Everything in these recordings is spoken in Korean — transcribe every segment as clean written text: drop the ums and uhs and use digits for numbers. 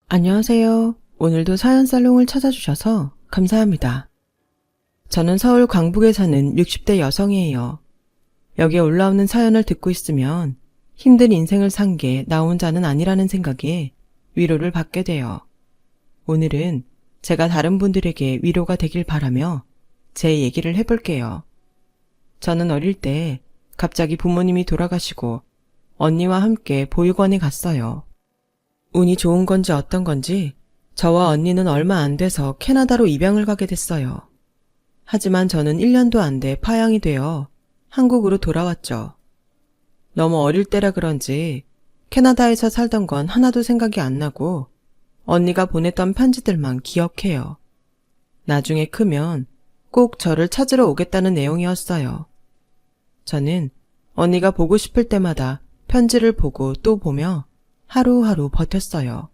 안녕하세요. 오늘도 사연살롱을 찾아주셔서 감사합니다. 저는 서울 광북에 사는 60대 여성이에요. 여기에 올라오는 사연을 듣고 있으면 힘든 인생을 산 게 나 혼자는 아니라는 생각에 위로를 받게 돼요. 오늘은 제가 다른 분들에게 위로가 되길 바라며 제 얘기를 해볼게요. 저는 어릴 때 갑자기 부모님이 돌아가시고 언니와 함께 보육원에 갔어요. 운이 좋은 건지 어떤 건지 저와 언니는 얼마 안 돼서 캐나다로 입양을 가게 됐어요. 하지만 저는 1년도 안 돼 파양이 되어 한국으로 돌아왔죠. 너무 어릴 때라 그런지 캐나다에서 살던 건 하나도 생각이 안 나고 언니가 보냈던 편지들만 기억해요. 나중에 크면 꼭 저를 찾으러 오겠다는 내용이었어요. 저는 언니가 보고 싶을 때마다 편지를 보고 또 보며 하루하루 버텼어요.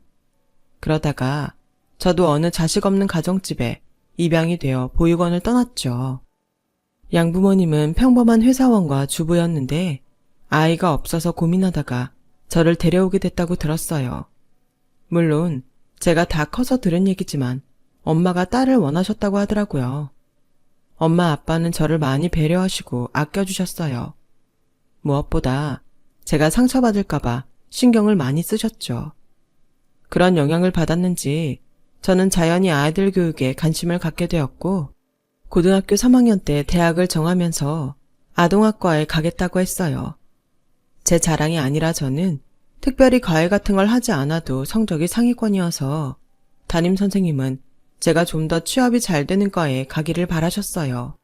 그러다가 저도 어느 자식 없는 가정집에 입양이 되어 보육원을 떠났죠. 양부모님은 평범한 회사원과 주부였는데 아이가 없어서 고민하다가 저를 데려오게 됐다고 들었어요. 물론 제가 다 커서 들은 얘기지만 엄마가 딸을 원하셨다고 하더라고요. 엄마 아빠는 저를 많이 배려하시고 아껴주셨어요. 무엇보다 제가 상처받을까봐 신경을 많이 쓰셨죠. 그런 영향을 받았는지 저는 자연히 아이들 교육에 관심을 갖게 되었고 고등학교 3학년 때 대학을 정하면서 아동학과에 가겠다고 했어요. 제 자랑이 아니라 저는 특별히 과외 같은 걸 하지 않아도 성적이 상위권이어서 담임 선생님은 제가 좀 더 취업이 잘 되는 과에 가기를 바라셨어요.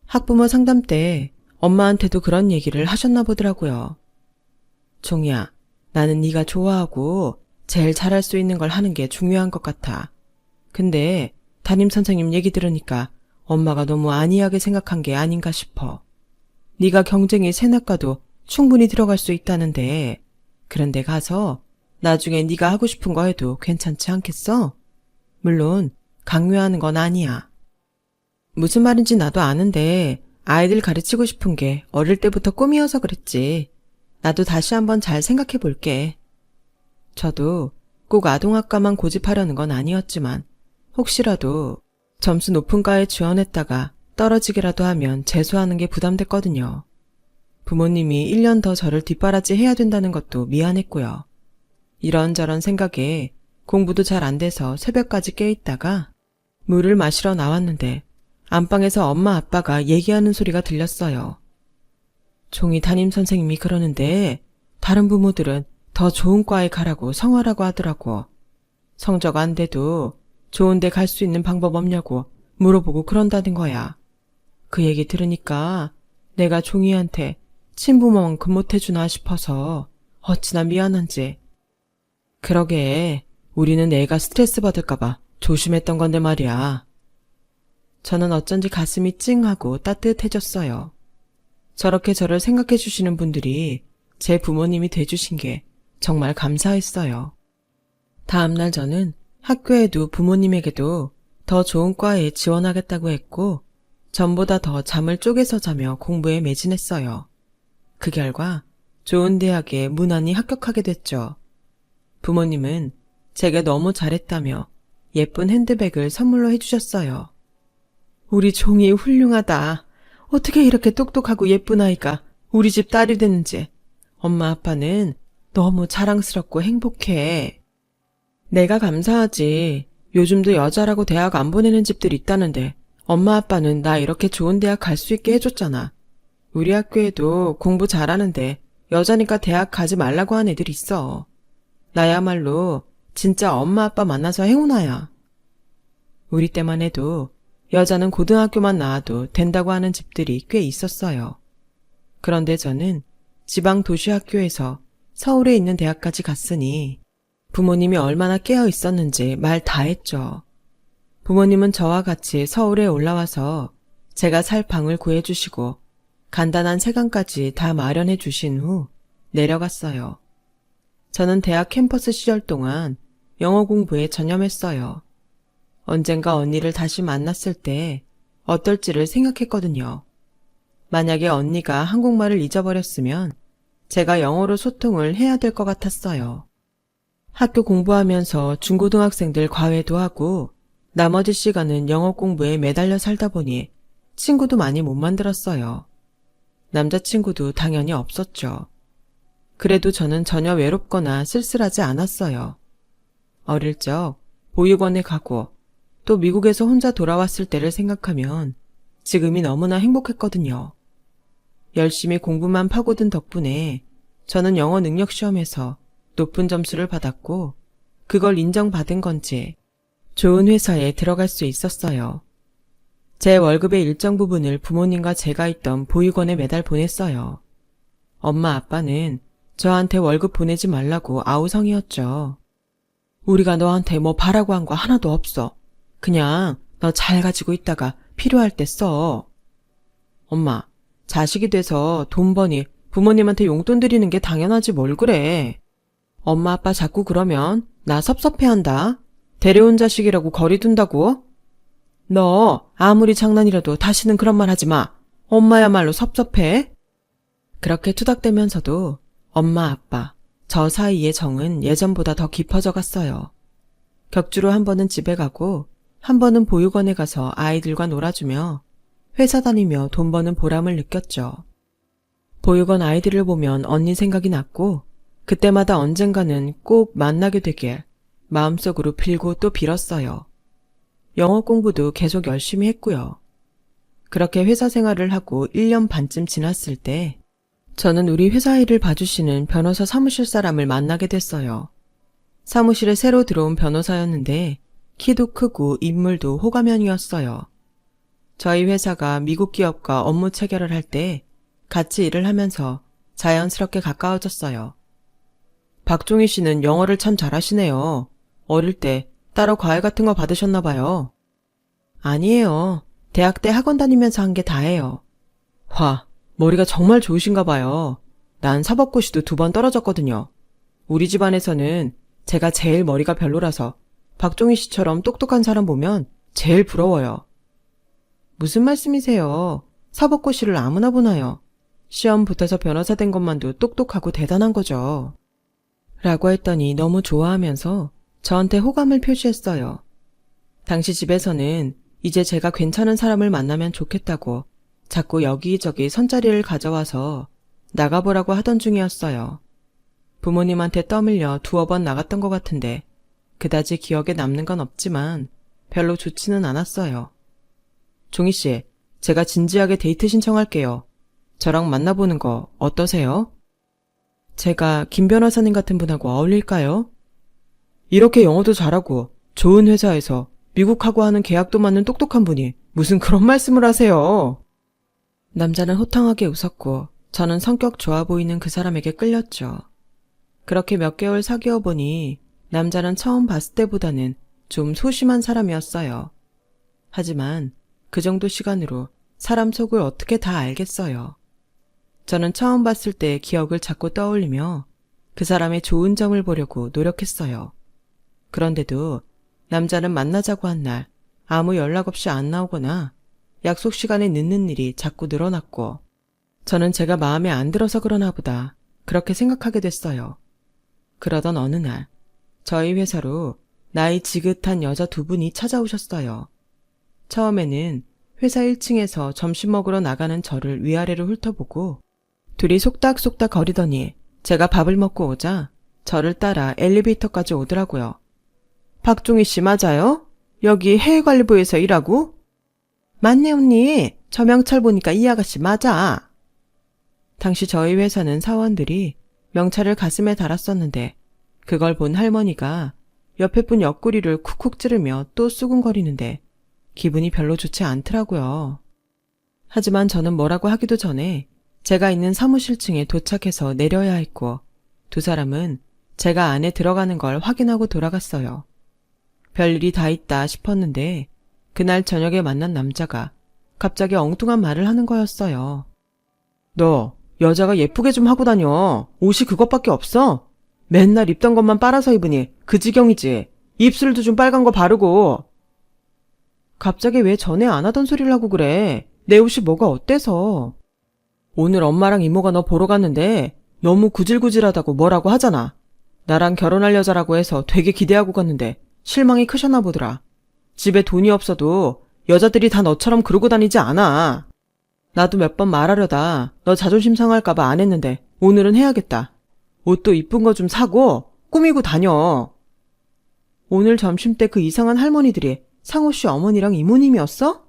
학부모 상담 때 엄마한테도 그런 얘기를 하셨나 보더라고요. 종이야, 나는 네가 좋아하고 제일 잘할 수 있는 걸 하는 게 중요한 것 같아. 근데 담임 선생님 얘기 들으니까 엄마가 너무 안이하게 생각한 게 아닌가 싶어. 네가 경쟁이 세나과도 충분히 들어갈 수 있다는데 그런데 가서 나중에 네가 하고 싶은 거 해도 괜찮지 않겠어? 물론 강요하는 건 아니야. 무슨 말인지 나도 아는데 아이들 가르치고 싶은 게 어릴 때부터 꿈이어서 그랬지. 나도 다시 한번 잘 생각해 볼게. 저도 꼭 아동학과만 고집하려는 건 아니었지만 혹시라도 점수 높은 과에 지원했다가 떨어지기라도 하면 재수하는 게 부담됐거든요. 부모님이 1년 더 저를 뒷바라지 해야 된다는 것도 미안했고요. 이런저런 생각에 공부도 잘 안 돼서 새벽까지 깨있다가 물을 마시러 나왔는데 안방에서 엄마 아빠가 얘기하는 소리가 들렸어요. 종이 담임 선생님이 그러는데 다른 부모들은 더 좋은 과에 가라고 성화라고 하더라고. 성적 안 돼도 좋은 데 갈 수 있는 방법 없냐고 물어보고 그런다는 거야. 그 얘기 들으니까 내가 종이한테 친부모만큼 못해주나 싶어서 어찌나 미안한지. 그러게 우리는 애가 스트레스 받을까봐 조심했던 건데 말이야. 저는 어쩐지 가슴이 찡하고 따뜻해졌어요. 저렇게 저를 생각해 주시는 분들이 제 부모님이 돼주신 게 정말 감사했어요. 다음날 저는 학교에도 부모님에게도 더 좋은 과에 지원하겠다고 했고 전보다 더 잠을 쪼개서 자며 공부에 매진했어요. 그 결과 좋은 대학에 무난히 합격하게 됐죠. 부모님은 제게 너무 잘했다며 예쁜 핸드백을 선물로 해주셨어요. 우리 종이 훌륭하다. 어떻게 이렇게 똑똑하고 예쁜 아이가 우리 집 딸이 됐는지 엄마 아빠는 너무 자랑스럽고 행복해. 내가 감사하지. 요즘도 여자라고 대학 안 보내는 집들이 있다는데 엄마 아빠는 나 이렇게 좋은 대학 갈 수 있게 해줬잖아. 우리 학교에도 공부 잘하는데 여자니까 대학 가지 말라고 한 애들 있어. 나야말로 진짜 엄마 아빠 만나서 행운아야. 우리 때만 해도 여자는 고등학교만 나와도 된다고 하는 집들이 꽤 있었어요. 그런데 저는 지방 도시 학교에서 서울에 있는 대학까지 갔으니 부모님이 얼마나 깨어 있었는지 말 다 했죠. 부모님은 저와 같이 서울에 올라와서 제가 살 방을 구해주시고 간단한 세간까지 다 마련해 주신 후 내려갔어요. 저는 대학 캠퍼스 시절 동안 영어 공부에 전념했어요. 언젠가 언니를 다시 만났을 때 어떨지를 생각했거든요. 만약에 언니가 한국말을 잊어버렸으면 제가 영어로 소통을 해야 될 것 같았어요. 학교 공부하면서 중고등학생들 과외도 하고 나머지 시간은 영어 공부에 매달려 살다 보니 친구도 많이 못 만들었어요. 남자친구도 당연히 없었죠. 그래도 저는 전혀 외롭거나 쓸쓸하지 않았어요. 어릴 적 보육원에 가고 또 미국에서 혼자 돌아왔을 때를 생각하면 지금이 너무나 행복했거든요. 열심히 공부만 파고든 덕분에 저는 영어 능력 시험에서 높은 점수를 받았고 그걸 인정받은 건지 좋은 회사에 들어갈 수 있었어요. 제 월급의 일정 부분을 부모님과 제가 있던 보육원에 매달 보냈어요. 엄마 아빠는 저한테 월급 보내지 말라고 아우성이었죠. 우리가 너한테 뭐 바라고 한 거 하나도 없어. 그냥 너 잘 가지고 있다가 필요할 때 써. 엄마, 자식이 돼서 돈 버니 부모님한테 용돈 드리는 게 당연하지 뭘 그래. 엄마 아빠 자꾸 그러면 나 섭섭해한다. 데려온 자식이라고 거리 둔다고? 너 아무리 장난이라도 다시는 그런 말 하지 마. 엄마야말로 섭섭해. 그렇게 투닥대면서도 엄마 아빠, 저 사이의 정은 예전보다 더 깊어져 갔어요. 격주로 한 번은 집에 가고 한 번은 보육원에 가서 아이들과 놀아주며 회사 다니며 돈 버는 보람을 느꼈죠. 보육원 아이들을 보면 언니 생각이 났고 그때마다 언젠가는 꼭 만나게 되길 마음속으로 빌고 또 빌었어요. 영어 공부도 계속 열심히 했고요. 그렇게 회사 생활을 하고 1년 반쯤 지났을 때 저는 우리 회사 일을 봐주시는 변호사 사무실 사람을 만나게 됐어요. 사무실에 새로 들어온 변호사였는데 키도 크고 인물도 호감형이었어요. 저희 회사가 미국 기업과 업무 체결을 할 때 같이 일을 하면서 자연스럽게 가까워졌어요. 박종희 씨는 영어를 참 잘하시네요. 어릴 때 따로 과외 같은 거 받으셨나 봐요. 아니에요. 대학 때 학원 다니면서 한 게 다예요. 와, 머리가 정말 좋으신가 봐요. 난 사법고시도 2번 떨어졌거든요. 우리 집안에서는 제가 제일 머리가 별로라서 박종희 씨처럼 똑똑한 사람 보면 제일 부러워요. 무슨 말씀이세요? 사법고시를 아무나 보나요? 시험 붙어서 변호사 된 것만도 똑똑하고 대단한 거죠. 라고 했더니 너무 좋아하면서 저한테 호감을 표시했어요. 당시 집에서는 이제 제가 괜찮은 사람을 만나면 좋겠다고 자꾸 여기저기 선자리를 가져와서 나가보라고 하던 중이었어요. 부모님한테 떠밀려 2번 나갔던 것 같은데 그다지 기억에 남는 건 없지만 별로 좋지는 않았어요. 종희씨, 제가 진지하게 데이트 신청할게요. 저랑 만나보는 거 어떠세요? 제가 김 변호사님 같은 분하고 어울릴까요? 이렇게 영어도 잘하고 좋은 회사에서 미국하고 하는 계약도 맞는 똑똑한 분이 무슨 그런 말씀을 하세요? 남자는 호탕하게 웃었고 저는 성격 좋아 보이는 그 사람에게 끌렸죠. 그렇게 몇 개월 사귀어 보니 남자는 처음 봤을 때보다는 좀 소심한 사람이었어요. 하지만 그 정도 시간으로 사람 속을 어떻게 다 알겠어요. 저는 처음 봤을 때의 기억을 자꾸 떠올리며 그 사람의 좋은 점을 보려고 노력했어요. 그런데도 남자는 만나자고 한 날 아무 연락 없이 안 나오거나 약속 시간에 늦는 일이 자꾸 늘어났고 저는 제가 마음에 안 들어서 그러나 보다 그렇게 생각하게 됐어요. 그러던 어느 날 저희 회사로 나이 지긋한 여자 2분이 찾아오셨어요. 처음에는 회사 1층에서 점심 먹으러 나가는 저를 위아래로 훑어보고 둘이 속닥속닥 거리더니 제가 밥을 먹고 오자 저를 따라 엘리베이터까지 오더라고요. 박종희 씨 맞아요? 여기 해외관리부에서 일하고? 맞네 언니. 저 명찰 보니까 이 아가씨 맞아. 당시 저희 회사는 사원들이 명찰을 가슴에 달았었는데 그걸 본 할머니가 옆에 분 옆구리를 쿡쿡 찌르며 또 수군거리는데 기분이 별로 좋지 않더라고요. 하지만 저는 뭐라고 하기도 전에 제가 있는 사무실층에 도착해서 내려야 했고 두 사람은 제가 안에 들어가는 걸 확인하고 돌아갔어요. 별일이 다 있다 싶었는데 그날 저녁에 만난 남자가 갑자기 엉뚱한 말을 하는 거였어요. 너 여자가 예쁘게 좀 하고 다녀. 옷이 그것밖에 없어? 맨날 입던 것만 빨아서 입으니 그 지경이지. 입술도 좀 빨간 거 바르고. 갑자기 왜 전에 안 하던 소리를 하고 그래? 내 옷이 뭐가 어때서? 오늘 엄마랑 이모가 너 보러 갔는데 너무 구질구질하다고 뭐라고 하잖아. 나랑 결혼할 여자라고 해서 되게 기대하고 갔는데 실망이 크셨나 보더라. 집에 돈이 없어도 여자들이 다 너처럼 그러고 다니지 않아. 나도 몇 번 말하려다 너 자존심 상할까봐 안 했는데 오늘은 해야겠다. 옷도 이쁜 거 좀 사고 꾸미고 다녀. 오늘 점심때 그 이상한 할머니들이 상호씨 어머니랑 이모님이었어?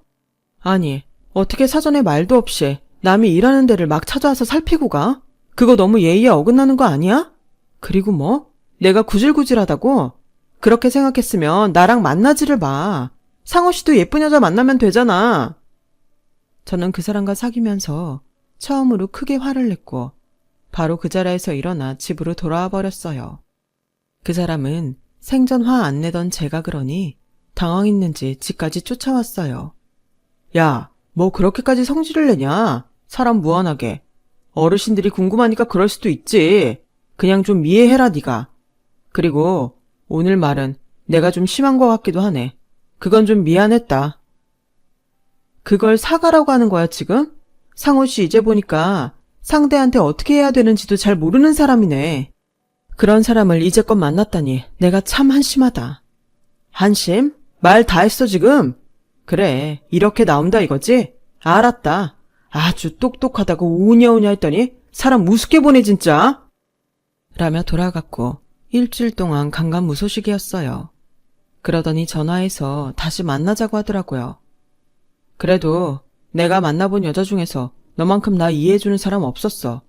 아니, 어떻게 사전에 말도 없이 남이 일하는 데를 막 찾아와서 살피고 가? 그거 너무 예의에 어긋나는 거 아니야? 그리고 뭐? 내가 구질구질하다고? 그렇게 생각했으면 나랑 만나지를 마. 상호씨도 예쁜 여자 만나면 되잖아. 저는 그 사람과 사귀면서 처음으로 크게 화를 냈고 바로 그 자리에서 일어나 집으로 돌아와 버렸어요. 그 사람은 생전 화 안 내던 제가 그러니 당황했는지 집까지 쫓아왔어요. 야, 뭐 그렇게까지 성질을 내냐? 사람 무한하게. 어르신들이 궁금하니까 그럴 수도 있지. 그냥 좀 이해해라 네가. 그리고 오늘 말은 내가 좀 심한 것 같기도 하네. 그건 좀 미안했다. 그걸 사과라고 하는 거야 지금? 상호씨 이제 보니까 상대한테 어떻게 해야 되는지도 잘 모르는 사람이네. 그런 사람을 이제껏 만났다니 내가 참 한심하다. 한심? 말 다 했어 지금? 그래, 이렇게 나온다 이거지? 알았다. 아주 똑똑하다고 우냐우냐 했더니 사람 우습게 보내 진짜. 라며 돌아갔고 일주일 동안 강간무소식이었어요. 그러더니 전화해서 다시 만나자고 하더라고요. 그래도 내가 만나본 여자 중에서 너만큼 나 이해해주는 사람 없었어.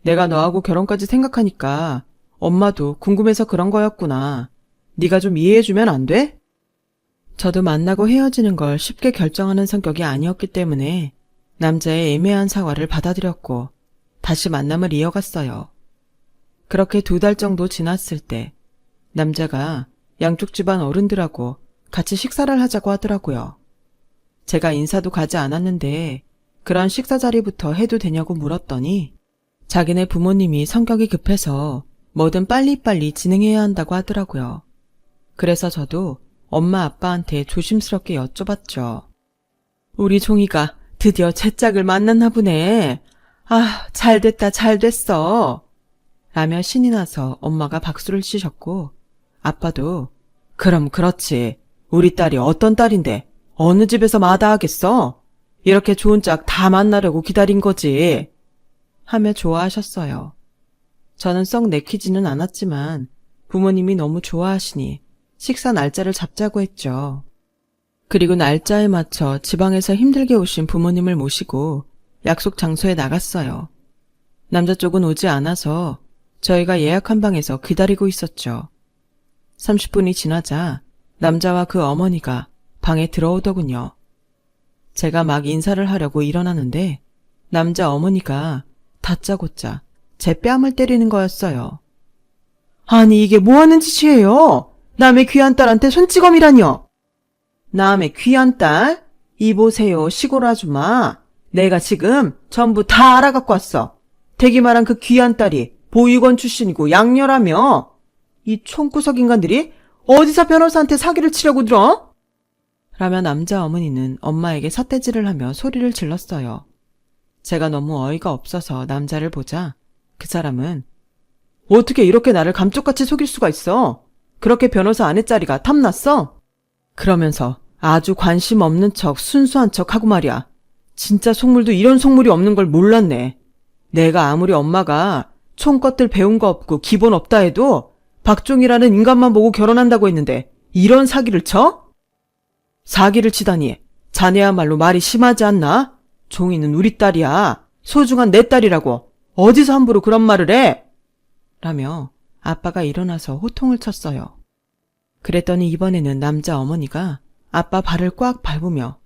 내가 너하고 결혼까지 생각하니까 엄마도 궁금해서 그런 거였구나. 네가 좀 이해해주면 안 돼? 저도 만나고 헤어지는 걸 쉽게 결정하는 성격이 아니었기 때문에 남자의 애매한 사과를 받아들였고 다시 만남을 이어갔어요. 그렇게 2달 정도 지났을 때 남자가 양쪽 집안 어른들하고 같이 식사를 하자고 하더라고요. 제가 인사도 가지 않았는데 그런 식사 자리부터 해도 되냐고 물었더니 자기네 부모님이 성격이 급해서 뭐든 빨리빨리 진행해야 한다고 하더라고요. 그래서 저도 엄마 아빠한테 조심스럽게 여쭤봤죠. 우리 종이가 드디어 제 짝을 만났나 보네. 아, 잘됐다 잘됐어. 라며 신이 나서 엄마가 박수를 치셨고 아빠도 그럼 그렇지. 우리 딸이 어떤 딸인데 어느 집에서 마다하겠어? 이렇게 좋은 짝 다 만나려고 기다린 거지. 하며 좋아하셨어요. 저는 썩 내키지는 않았지만 부모님이 너무 좋아하시니 식사 날짜를 잡자고 했죠. 그리고 날짜에 맞춰 지방에서 힘들게 오신 부모님을 모시고 약속 장소에 나갔어요. 남자 쪽은 오지 않아서 저희가 예약한 방에서 기다리고 있었죠. 30분이 지나자 남자와 그 어머니가 방에 들어오더군요. 제가 막 인사를 하려고 일어나는데 남자 어머니가 다짜고짜 제 뺨을 때리는 거였어요. 아니 이게 뭐하는 짓이에요? 남의 귀한 딸한테 손찌검이라뇨. 남의 귀한 딸? 이보세요 시골 아줌마. 내가 지금 전부 다 알아갖고 왔어. 대기 말한 그 귀한 딸이 보육원 출신이고 양녀라며. 이 총구석 인간들이 어디서 변호사한테 사기를 치려고 들어? 라며 남자 어머니는 엄마에게 삿대질을 하며 소리를 질렀어요. 제가 너무 어이가 없어서 남자를 보자 그 사람은 어떻게 이렇게 나를 감쪽같이 속일 수가 있어? 그렇게 변호사 아내짜리가 탐났어? 그러면서 아주 관심 없는 척 순수한 척 하고 말이야. 진짜 속물도 이런 속물이 없는 걸 몰랐네. 내가 아무리 엄마가 총것들 배운 거 없고 기본 없다 해도 박종이라는 인간만 보고 결혼한다고 했는데 이런 사기를 쳐? 사기를 치다니 자네야말로 말이 심하지 않나? 종이는 우리 딸이야. 소중한 내 딸이라고. 어디서 함부로 그런 말을 해? 라며 아빠가 일어나서 호통을 쳤어요. 그랬더니 이번에는 남자 어머니가 아빠 발을 꽉 밟으며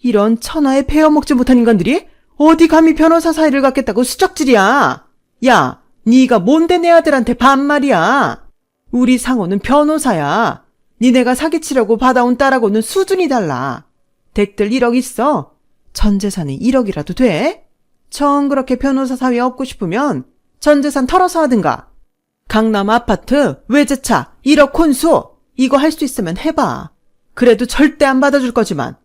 이런 천하에 베어먹지 못한 인간들이 어디 감히 변호사 사이를 갖겠다고 수작질이야. 야, 네가 뭔데 내 아들한테 반말이야. 우리 상호는 변호사야. 니네가 사기치려고 받아온 딸하고는 수준이 달라. 댁들 1억 있어. 전 재산이 1억이라도 돼? 정 그렇게 변호사 사위 얻고 싶으면 전 재산 털어서 하든가. 강남 아파트, 외제차, 1억 혼수 이거 할 수 있으면 해봐. 그래도 절대 안 받아줄 거지만.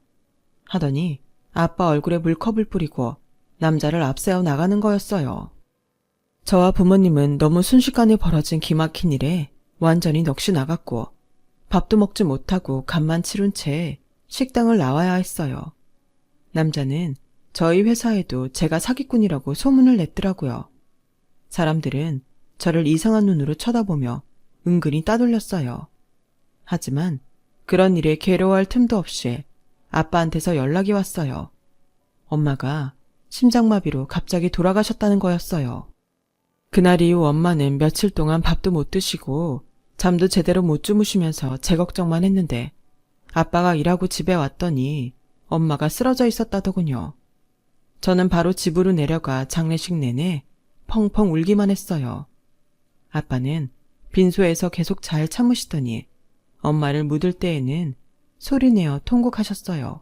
하더니 아빠 얼굴에 물컵을 뿌리고 남자를 앞세워 나가는 거였어요. 저와 부모님은 너무 순식간에 벌어진 기막힌 일에 완전히 넋이 나갔고 밥도 먹지 못하고 간만 치룬 채 식당을 나와야 했어요. 남자는 저희 회사에도 제가 사기꾼이라고 소문을 냈더라고요. 사람들은 저를 이상한 눈으로 쳐다보며 은근히 따돌렸어요. 하지만 그런 일에 괴로워할 틈도 없이 아빠한테서 연락이 왔어요. 엄마가 심장마비로 갑자기 돌아가셨다는 거였어요. 그날 이후 엄마는 며칠 동안 밥도 못 드시고 잠도 제대로 못 주무시면서 제 걱정만 했는데 아빠가 일하고 집에 왔더니 엄마가 쓰러져 있었다더군요. 저는 바로 집으로 내려가 장례식 내내 펑펑 울기만 했어요. 아빠는 빈소에서 계속 잘 참으시더니 엄마를 묻을 때에는 소리내어 통곡하셨어요.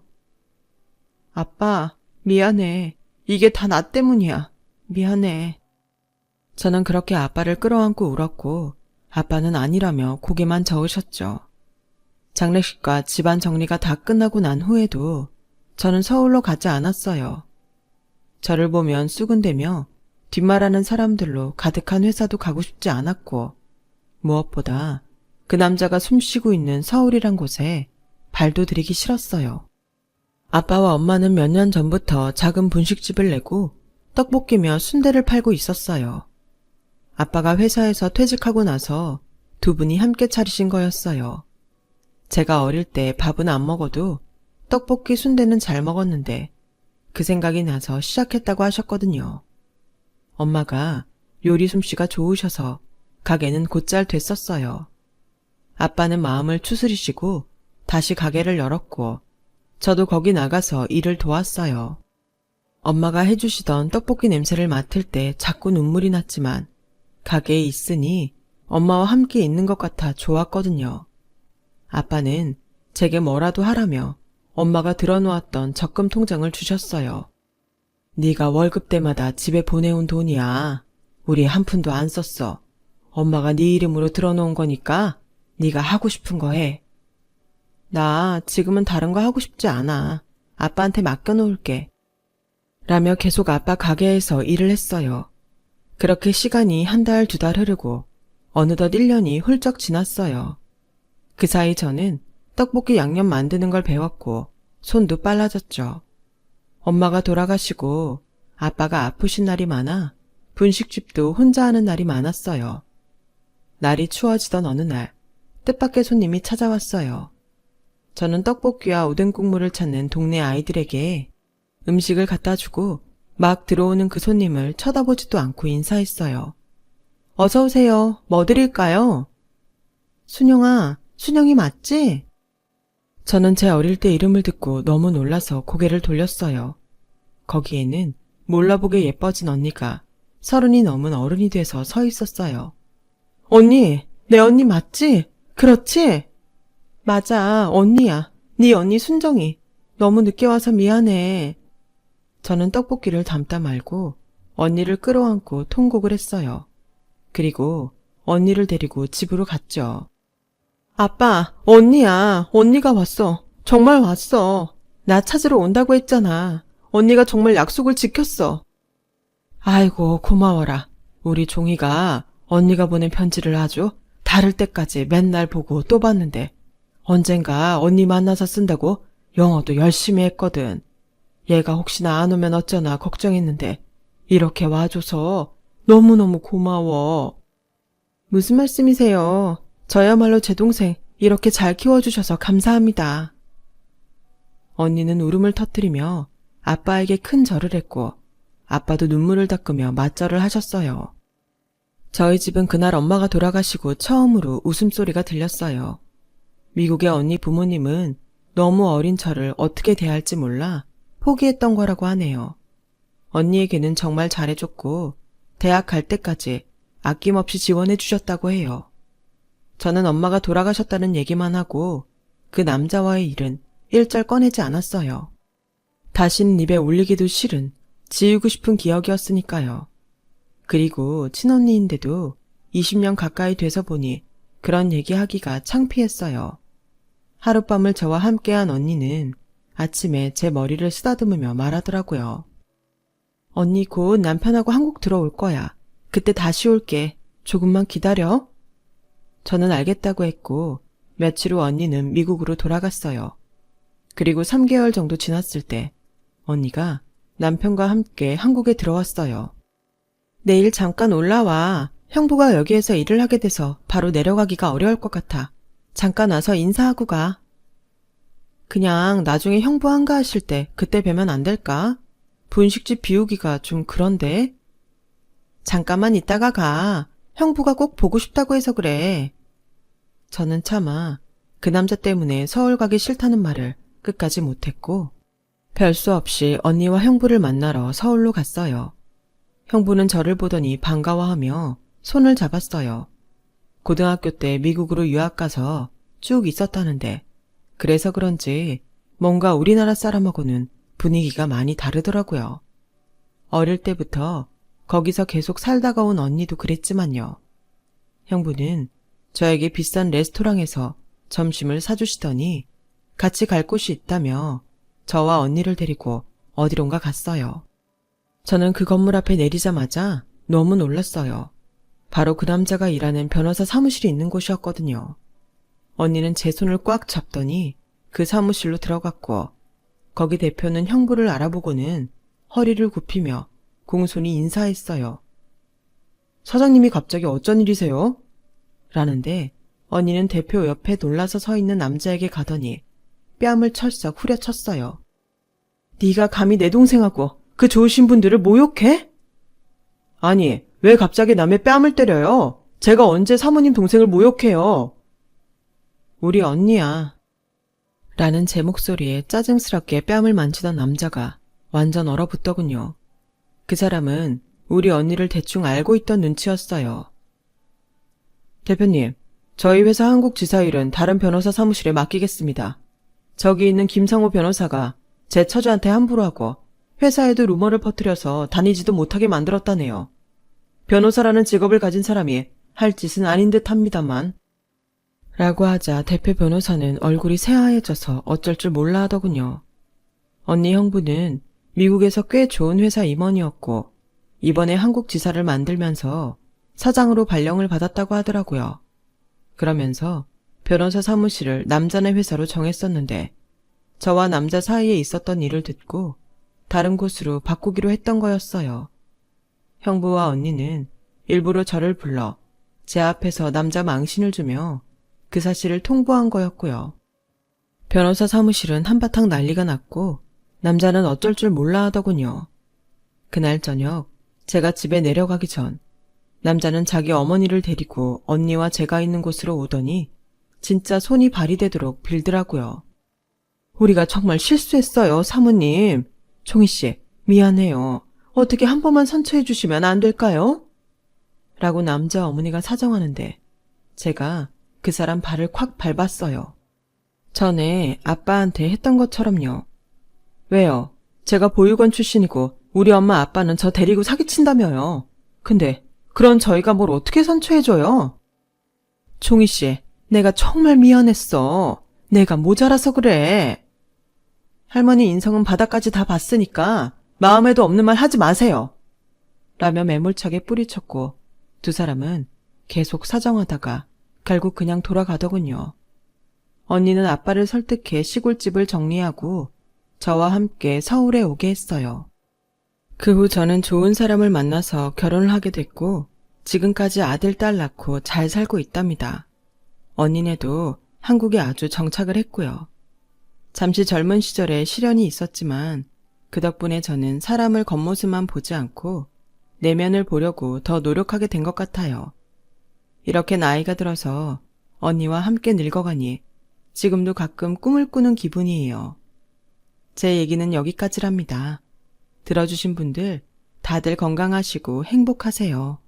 아빠, 미안해. 이게 다 나 때문이야. 미안해. 저는 그렇게 아빠를 끌어안고 울었고 아빠는 아니라며 고개만 저으셨죠. 장례식과 집안 정리가 다 끝나고 난 후에도 저는 서울로 가지 않았어요. 저를 보면 쑥은대며 뒷말하는 사람들로 가득한 회사도 가고 싶지 않았고 무엇보다 그 남자가 숨쉬고 있는 서울이란 곳에 발도 들이기 싫었어요. 아빠와 엄마는 몇 년 전부터 작은 분식집을 내고 떡볶이며 순대를 팔고 있었어요. 아빠가 회사에서 퇴직하고 나서 두 분이 함께 차리신 거였어요. 제가 어릴 때 밥은 안 먹어도 떡볶이 순대는 잘 먹었는데 그 생각이 나서 시작했다고 하셨거든요. 엄마가 요리 솜씨가 좋으셔서 가게는 곧잘 됐었어요. 아빠는 마음을 추스리시고 다시 가게를 열었고 저도 거기 나가서 일을 도왔어요. 엄마가 해주시던 떡볶이 냄새를 맡을 때 자꾸 눈물이 났지만 가게에 있으니 엄마와 함께 있는 것 같아 좋았거든요. 아빠는 제게 뭐라도 하라며 엄마가 들어놓았던 적금 통장을 주셨어요. 네가 월급 때마다 집에 보내온 돈이야. 우리 한 푼도 안 썼어. 엄마가 네 이름으로 들어놓은 거니까 네가 하고 싶은 거 해. 나 지금은 다른 거 하고 싶지 않아. 아빠한테 맡겨놓을게. 라며 계속 아빠 가게에서 일을 했어요. 그렇게 시간이 한 달, 두 달 흐르고 어느덧 1년이 훌쩍 지났어요. 그 사이 저는 떡볶이 양념 만드는 걸 배웠고 손도 빨라졌죠. 엄마가 돌아가시고 아빠가 아프신 날이 많아 분식집도 혼자 하는 날이 많았어요. 날이 추워지던 어느 날 뜻밖의 손님이 찾아왔어요. 저는 떡볶이와 오뎅 국물을 찾는 동네 아이들에게 음식을 갖다 주고 막 들어오는 그 손님을 쳐다보지도 않고 인사했어요. 어서 오세요. 뭐 드릴까요? 순영아, 순영이 맞지? 저는 제 어릴 때 이름을 듣고 너무 놀라서 고개를 돌렸어요. 거기에는 몰라보게 예뻐진 언니가 30이 넘은 어른이 돼서 서 있었어요. 언니, 내 언니 맞지? 그렇지? 맞아, 언니야. 네 언니 순정이. 너무 늦게 와서 미안해. 저는 떡볶이를 담다 말고 언니를 끌어안고 통곡을 했어요. 그리고 언니를 데리고 집으로 갔죠. 아빠, 언니야. 언니가 왔어. 정말 왔어. 나 찾으러 온다고 했잖아. 언니가 정말 약속을 지켰어. 아이고, 고마워라. 우리 종이가 언니가 보낸 편지를 아주 다를 때까지 맨날 보고 또 봤는데 언젠가 언니 만나서 쓴다고 영어도 열심히 했거든. 얘가 혹시나 안 오면 어쩌나 걱정했는데 이렇게 와줘서 너무너무 고마워. 무슨 말씀이세요? 저야말로 제 동생 이렇게 잘 키워주셔서 감사합니다. 언니는 울음을 터뜨리며 아빠에게 큰 절을 했고 아빠도 눈물을 닦으며 맞절을 하셨어요. 저희 집은 그날 엄마가 돌아가시고 처음으로 웃음소리가 들렸어요. 미국의 언니 부모님은 너무 어린 저를 어떻게 대할지 몰라 포기했던 거라고 하네요. 언니에게는 정말 잘해줬고 대학 갈 때까지 아낌없이 지원해 주셨다고 해요. 저는 엄마가 돌아가셨다는 얘기만 하고 그 남자와의 일은 일절 꺼내지 않았어요. 다시는 입에 올리기도 싫은 지우고 싶은 기억이었으니까요. 그리고 친언니인데도 20년 가까이 돼서 보니 그런 얘기하기가 창피했어요. 하룻밤을 저와 함께한 언니는 아침에 제 머리를 쓰다듬으며 말하더라고요. 언니 곧 남편하고 한국 들어올 거야. 그때 다시 올게. 조금만 기다려. 저는 알겠다고 했고 며칠 후 언니는 미국으로 돌아갔어요. 그리고 3개월 정도 지났을 때 언니가 남편과 함께 한국에 들어왔어요. 내일 잠깐 올라와. 형부가 여기에서 일을 하게 돼서 바로 내려가기가 어려울 것 같아. 잠깐 와서 인사하고 가. 그냥 나중에 형부 한가하실 때 그때 뵈면 안 될까? 분식집 비우기가 좀 그런데. 잠깐만 있다가 가. 형부가 꼭 보고 싶다고 해서 그래. 저는 차마 그 남자 때문에 서울 가기 싫다는 말을 끝까지 못했고 별 수 없이 언니와 형부를 만나러 서울로 갔어요. 형부는 저를 보더니 반가워하며 손을 잡았어요. 고등학교 때 미국으로 유학 가서 쭉 있었다는데 그래서 그런지 뭔가 우리나라 사람하고는 분위기가 많이 다르더라고요. 어릴 때부터 거기서 계속 살다가 온 언니도 그랬지만요. 형부는 저에게 비싼 레스토랑에서 점심을 사주시더니 같이 갈 곳이 있다며 저와 언니를 데리고 어디론가 갔어요. 저는 그 건물 앞에 내리자마자 너무 놀랐어요. 바로 그 남자가 일하는 변호사 사무실이 있는 곳이었거든요. 언니는 제 손을 꽉 잡더니 그 사무실로 들어갔고 거기 대표는 형부를 알아보고는 허리를 굽히며 공손히 인사했어요. 사장님이 갑자기 어쩐 일이세요? 라는데 언니는 대표 옆에 놀라서 서 있는 남자에게 가더니 뺨을 철썩 후려쳤어요. 네가 감히 내 동생하고 그 좋으신 분들을 모욕해? 아니, 왜 갑자기 남의 뺨을 때려요? 제가 언제 사모님 동생을 모욕해요? 우리 언니야. 라는 제 목소리에 짜증스럽게 뺨을 만지던 남자가 완전 얼어붙더군요. 그 사람은 우리 언니를 대충 알고 있던 눈치였어요. 대표님, 저희 회사 한국 지사 일은 다른 변호사 사무실에 맡기겠습니다. 저기 있는 김상호 변호사가 제 처자한테 함부로 하고 회사에도 루머를 퍼뜨려서 다니지도 못하게 만들었다네요. 변호사라는 직업을 가진 사람이 할 짓은 아닌 듯 합니다만. 라고 하자 대표 변호사는 얼굴이 새하얘져서 어쩔 줄 몰라 하더군요. 언니 형부는 미국에서 꽤 좋은 회사 임원이었고 이번에 한국 지사를 만들면서 사장으로 발령을 받았다고 하더라고요. 그러면서 변호사 사무실을 남자네 회사로 정했었는데 저와 남자 사이에 있었던 일을 듣고 다른 곳으로 바꾸기로 했던 거였어요. 형부와 언니는 일부러 저를 불러 제 앞에서 남자 망신을 주며 그 사실을 통보한 거였고요. 변호사 사무실은 한바탕 난리가 났고 남자는 어쩔 줄 몰라 하더군요. 그날 저녁 제가 집에 내려가기 전 남자는 자기 어머니를 데리고 언니와 제가 있는 곳으로 오더니 진짜 손이 발이 되도록 빌더라고요. 우리가 정말 실수했어요, 사모님. 총희씨, 미안해요. 어떻게 한 번만 선처해 주시면 안 될까요? 라고 남자 어머니가 사정하는데 제가 그 사람 발을 콱 밟았어요. 전에 아빠한테 했던 것처럼요. 왜요? 제가 보육원 출신이고 우리 엄마 아빠는 저 데리고 사기친다며요. 근데 그런 저희가 뭘 어떻게 선처해줘요? 총희씨, 내가 정말 미안했어. 내가 모자라서 그래. 할머니 인성은 바닥까지 다 봤으니까 마음에도 없는 말 하지 마세요. 라며 매몰차게 뿌리쳤고 두 사람은 계속 사정하다가 결국 그냥 돌아가더군요. 언니는 아빠를 설득해 시골집을 정리하고 저와 함께 서울에 오게 했어요. 그 후 저는 좋은 사람을 만나서 결혼을 하게 됐고 지금까지 아들, 딸 낳고 잘 살고 있답니다. 언니네도 한국에 아주 정착을 했고요. 잠시 젊은 시절에 시련이 있었지만 그 덕분에 저는 사람을 겉모습만 보지 않고 내면을 보려고 더 노력하게 된 것 같아요. 이렇게 나이가 들어서 언니와 함께 늙어가니 지금도 가끔 꿈을 꾸는 기분이에요. 제 얘기는 여기까지랍니다. 들어주신 분들 다들 건강하시고 행복하세요.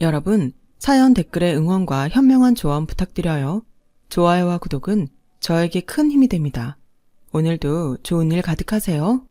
여러분, 사연 댓글에 응원과 현명한 조언 부탁드려요. 좋아요와 구독은 저에게 큰 힘이 됩니다. 오늘도 좋은 일 가득하세요.